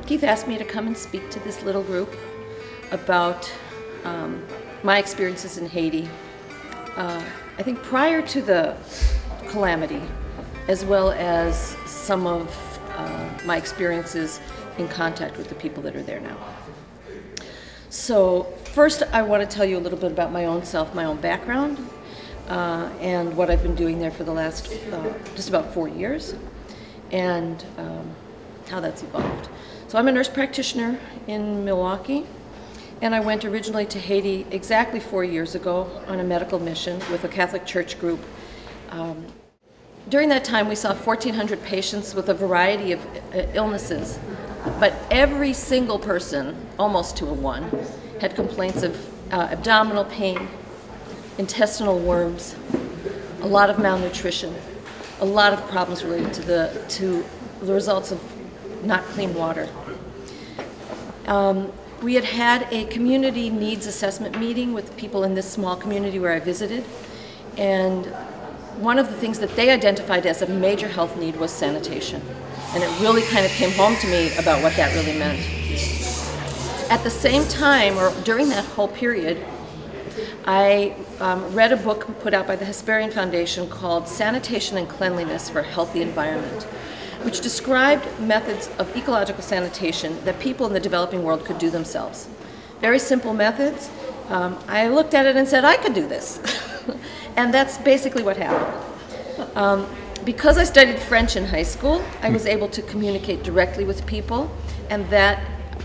Keith asked me to come and speak to this little group about my experiences in Haiti. I think prior to the calamity, as well as some of my experiences in contact with the people that are there now. So first I want to tell you a little bit about my own self, my own background, and what I've been doing there for the last just about 4 years, and how that's evolved. So I'm a nurse practitioner in Milwaukee, and I went originally to Haiti exactly 4 years ago on a medical mission with a Catholic church group. During that time, we saw 1,400 patients with a variety of illnesses, but every single person, almost to a one, had complaints of abdominal pain, intestinal worms, a lot of malnutrition, a lot of problems related to the results of not clean water. We had a community needs assessment meeting with people in this small community where I visited, and one of the things that they identified as a major health need was sanitation. And it really kind of came home to me about what that really meant. At the same time, or during that whole period, I read a book put out by the Hesperian Foundation called Sanitation and Cleanliness for a Healthy Environment, which described methods of ecological sanitation that people in the developing world could do themselves. Very simple methods. I looked at it and said, I could do this. And that's basically what happened. Because I studied French in high school, I was able to communicate directly with people, and that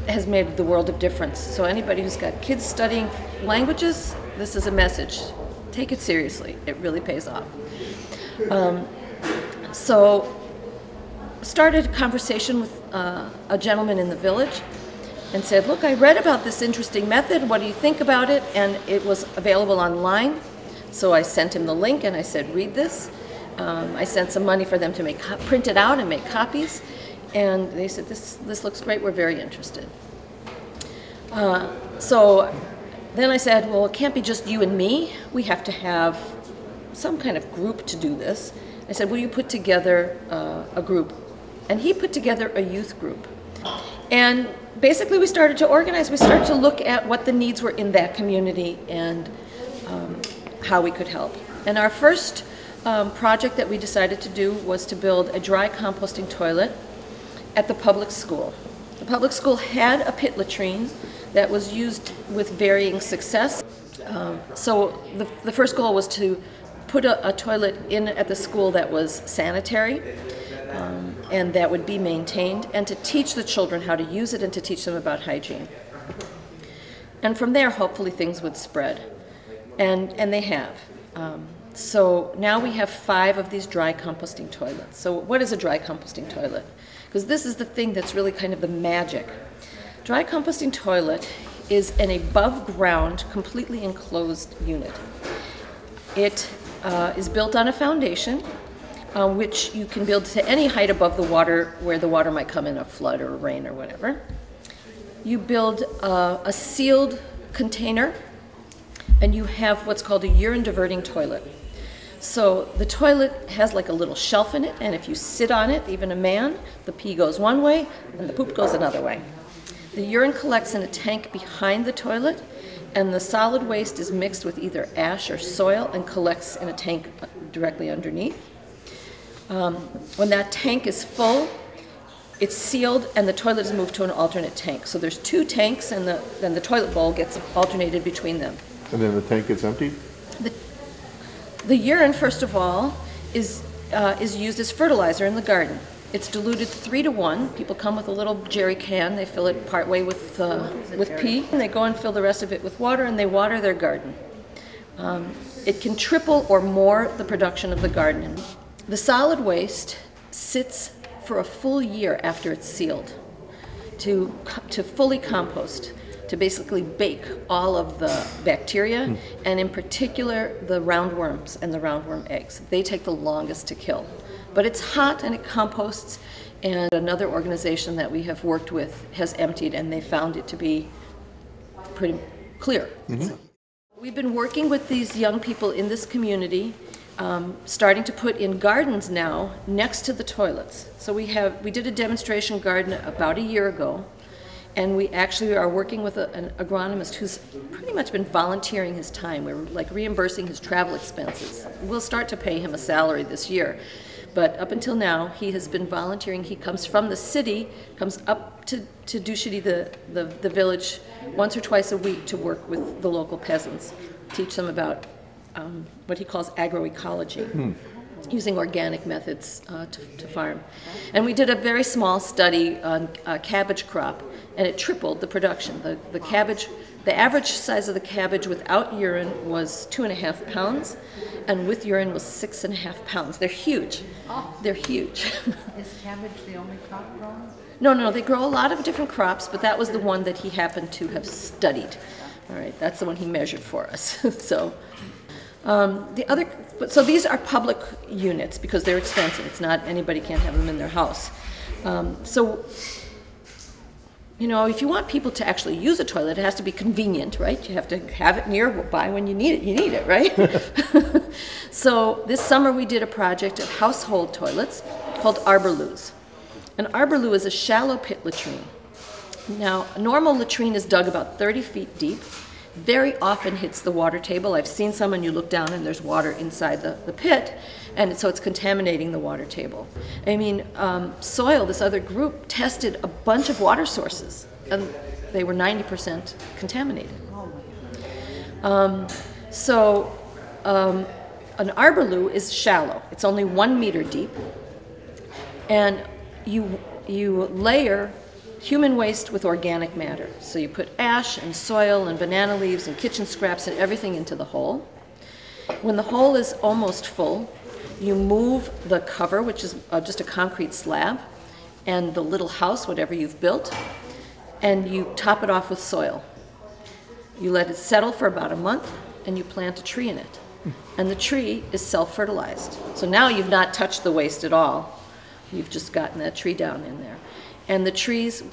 has made the world of difference. So anybody who's got kids studying languages, this is a message. Take it seriously. It really pays off. So started a conversation with a gentleman in the village and said, look, I read about this interesting method. What do you think about it? And it was available online. So I sent him the link and I said, read this. I sent some money for them to print it out and make copies. And they said, this looks great, we're very interested. So then I said, well, it can't be just you and me. We have to have some kind of group to do this. I said, will you put together a group? And he put together a youth group. And basically we started to organize. We started to look at what the needs were in that community and how we could help. And our first project that we decided to do was to build a dry composting toilet at the public school. The public school had a pit latrine that was used with varying success. So the first goal was to put a toilet in at the school that was sanitary and that would be maintained, and to teach the children how to use it and to teach them about hygiene. And from there, hopefully things would spread. And they have. So now we have 5 of these dry composting toilets. So what is a dry composting toilet? Because this is the thing that's really kind of the magic. Dry composting toilet is an above ground, completely enclosed unit. It is built on a foundation, which you can build to any height above the water, where the water might come in a flood or rain or whatever. You build a sealed container, and you have what's called a urine diverting toilet. So the toilet has like a little shelf in it, and if you sit on it, even a man, the pee goes one way and the poop goes another way. The urine collects in a tank behind the toilet, and the solid waste is mixed with either ash or soil and collects in a tank directly underneath. When that tank is full, it's sealed and the toilet is moved to an alternate tank. So there's 2 tanks, and then the toilet bowl gets alternated between them. And then the tank gets emptied? The urine, first of all, is used as fertilizer in the garden. It's diluted 3 to 1. People come with a little jerry can. They fill it partway with pee, and they go and fill the rest of it with water, and they water their garden. It can triple or more the production of the garden. The solid waste sits for a full year after it's sealed to fully compost, to basically bake all of the bacteria, and in particular the roundworms and the roundworm eggs. They take the longest to kill. But it's hot and it composts, and another organization that we have worked with has emptied, and they found it to be pretty clear. Mm-hmm. We've been working with these young people in this community starting to put in gardens now next to the toilets. So we did a demonstration garden about a year ago, and we actually are working with an agronomist who's pretty much been volunteering his time. We're like reimbursing his travel expenses. We'll start to pay him a salary this year. But up until now, he has been volunteering. He comes from the city, comes up to Youthaiti, the village, once or twice a week to work with the local peasants, teach them about what he calls agroecology, using organic methods to farm. And we did a very small study on cabbage crop, and it tripled the production. The average size of the cabbage without urine was 2.5 pounds, and with urine was 6.5 pounds. They're huge. Oh. They're huge. Is cabbage the only crop grown? No, they grow a lot of different crops, but that was the one that he happened to have studied. All right, that's the one he measured for us. So, so these are public units because they're expensive. It's not, anybody can't have them in their house. So, you know, if you want people to actually use a toilet, it has to be convenient, right? You have to have it nearby when you need it. You need it, right? So this summer we did a project of household toilets called arbor-loos. An arbor-loo is a shallow pit latrine. Now, a normal latrine is dug about 30 feet deep. Very often hits the water table. I've seen some, and you look down and there's water inside the pit, and so it's contaminating the water table. I mean, Soil, this other group, tested a bunch of water sources, and they were 90% contaminated. An arbor-loo is shallow. It's only 1 meter deep, and you layer human waste with organic matter. So you put ash and soil and banana leaves and kitchen scraps and everything into the hole. When the hole is almost full, you move the cover, which is just a concrete slab, and the little house, whatever you've built, and you top it off with soil. You let it settle for about a month, and you plant a tree in it. And the tree is self-fertilized. So now you've not touched the waste at all. You've just gotten that tree down in there. And the trees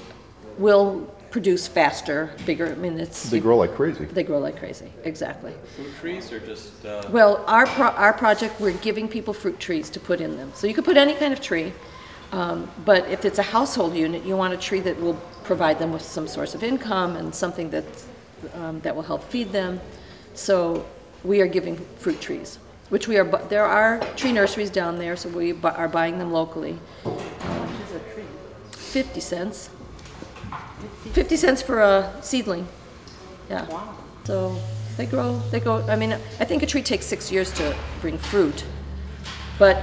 will produce faster, bigger. I mean, they grow like crazy. They grow like crazy, exactly. Fruit trees or just? Well, our project, we're giving people fruit trees to put in them. So you could put any kind of tree, but if it's a household unit, you want a tree that will provide them with some source of income and something that will help feed them. So we are giving fruit trees, which we are. There are tree nurseries down there, so we are buying them locally. 50 cents. 50 cents for a seedling. Yeah. Wow. So they grow, I mean, I think a tree takes 6 years to bring fruit, but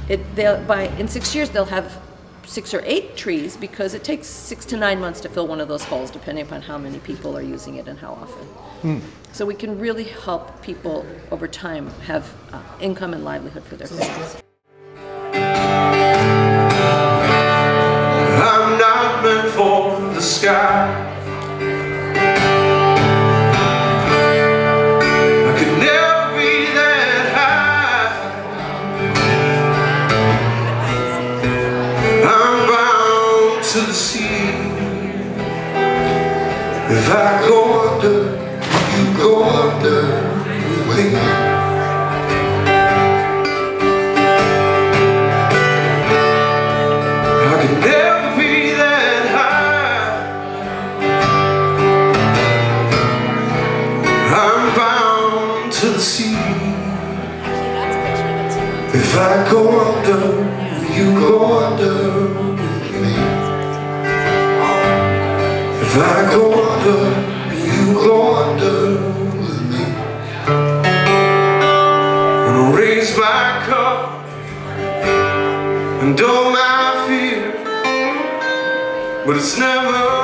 in 6 years they'll have 6 or 8 trees because it takes 6 to 9 months to fill one of those holes, depending upon how many people are using it and how often. So we can really help people over time have income and livelihood for their families. I'm not meant for the sky. I could never be that high. I'm bound to the sea. If I go under, you go under with me. If I go under, you go under with me. If I go under, you go under with me. I'm gonna raise my cup and dull my fear, but it's never